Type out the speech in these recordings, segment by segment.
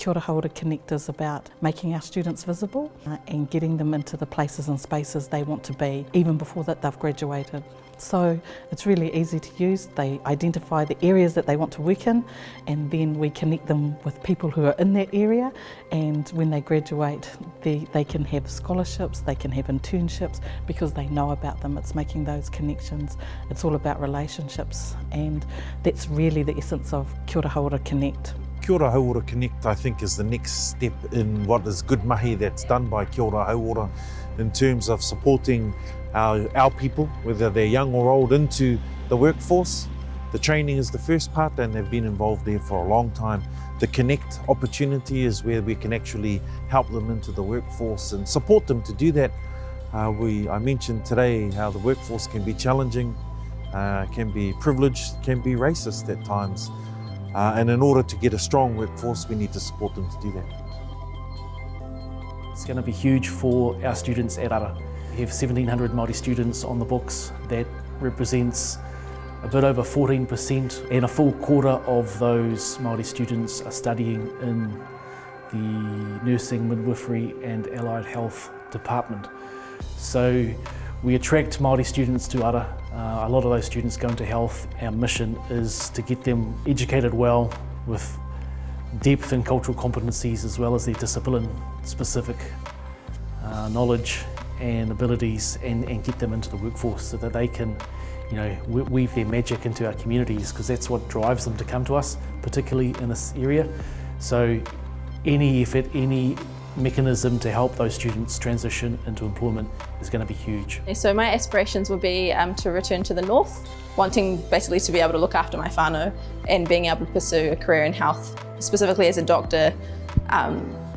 Ora Hauora Connect is about making our students visible and getting them into the places and spaces they want to be, even before that they've graduated. So it's really easy to use. They identify the areas that they want to work in, and then we connect them with people who are in that area, and when they graduate they can have scholarships, they can have internships because they know about them. It's making those connections. It's all about relationships, and that's really the essence of Ora Hauora Connect. Ora Hauora Connect, I think, is the next step in what is good mahi that's done by Ora Hauora in terms of supporting our people, whether they're young or old, into the workforce. The training is the first part, and they've been involved there for a long time. The Connect opportunity is where we can actually help them into the workforce and support them to do that. I mentioned today how the workforce can be challenging, can be privileged, can be racist at times. And in order to get a strong workforce, we need to support them to do that. It's going to be huge for our students at Ora. We have 1,700 Māori students on the books. That represents a bit over 14%, and a full quarter of those Māori students are studying in the nursing, midwifery and allied health department. So we attract Māori students to Ora. A lot of those students go into health. Our mission is to get them educated well with depth in cultural competencies, as well as their discipline-specific knowledge and abilities, and get them into the workforce so that they can, weave their magic into our communities, because that's what drives them to come to us, particularly in this area. So any effort, any mechanism to help those students transition into employment is going to be huge. So my aspirations would be to return to the north, wanting basically to be able to look after my whānau and being able to pursue a career in health. Specifically as a doctor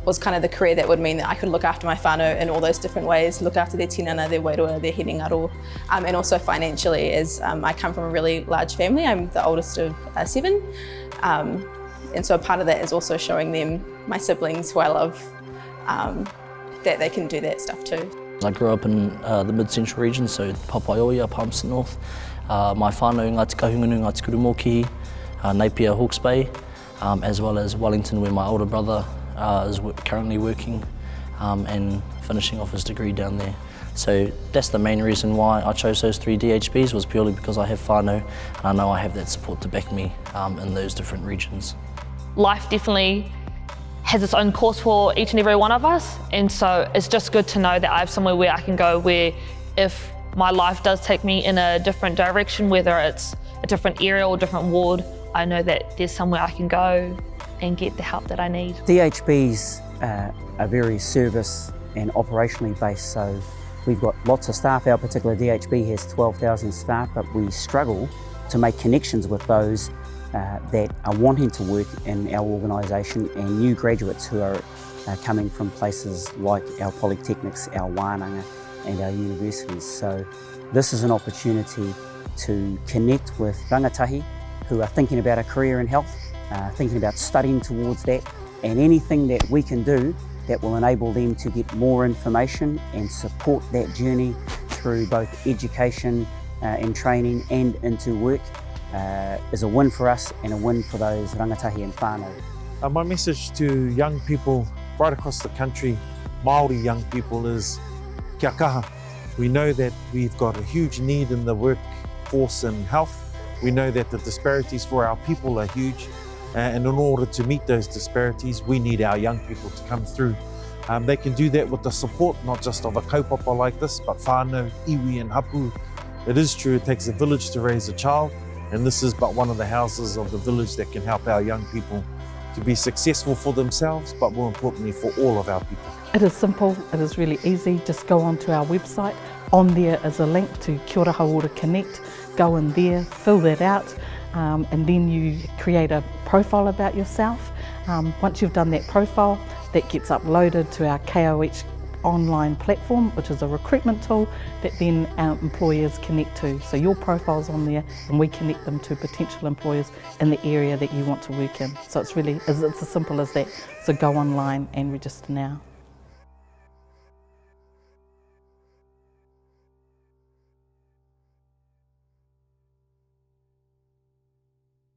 was kind of the career that would mean that I could look after my whānau in all those different ways, look after their tinana, their wairua, their hinengaro, and also financially, as I come from a really large family. I'm the oldest of 7, and so part of that is also showing them, my siblings who I love, that they can do that stuff too. I grew up in the mid-central region, so Papaioia, Palmerston North. My whānau, Ngāti Kahungunu, Ngāti Kurumoki, Napier, Hawke's Bay, as well as Wellington, where my older brother is currently working and finishing off his degree down there. So that's the main reason why I chose those 3 DHBs, was purely because I have whānau, and I know I have that support to back me in those different regions. Life definitely has its own course for each and every one of us, and so it's just good to know that I have somewhere where I can go, where if my life does take me in a different direction, whether it's a different area or different ward, I know that there's somewhere I can go and get the help that I need. DHBs are very service and operationally based, so we've got lots of staff. Our particular DHB has 12,000 staff, but we struggle to make connections with those that are wanting to work in our organisation, and new graduates who are coming from places like our polytechnics, our wānanga and our universities. So this is an opportunity to connect with rangatahi who are thinking about a career in health, thinking about studying towards that, and anything that we can do that will enable them to get more information and support that journey through both education and training and into work is a win for us and a win for those rangatahi and whānau. My message to young people right across the country, Māori young people, is kia kaha. We know that we've got a huge need in the workforce and health. We know that the disparities for our people are huge, and in order to meet those disparities, we need our young people to come through. They can do that with the support, not just of a kaupapa like this, but whānau, iwi and hapu. It is true, it takes a village to raise a child, and this is but one of the houses of the village that can help our young people to be successful for themselves, but more importantly for all of our people. It is simple, it is really easy. Just go onto our website. On there is a link to Ora Hauora Connect. Go in there, fill that out, and then you create a profile about yourself. Once you've done that profile, that gets uploaded to our KOH online platform, which is a recruitment tool that then our employers connect to. So your profile's on there, and we connect them to potential employers in the area that you want to work in. So it's as simple as that. So go online and register now.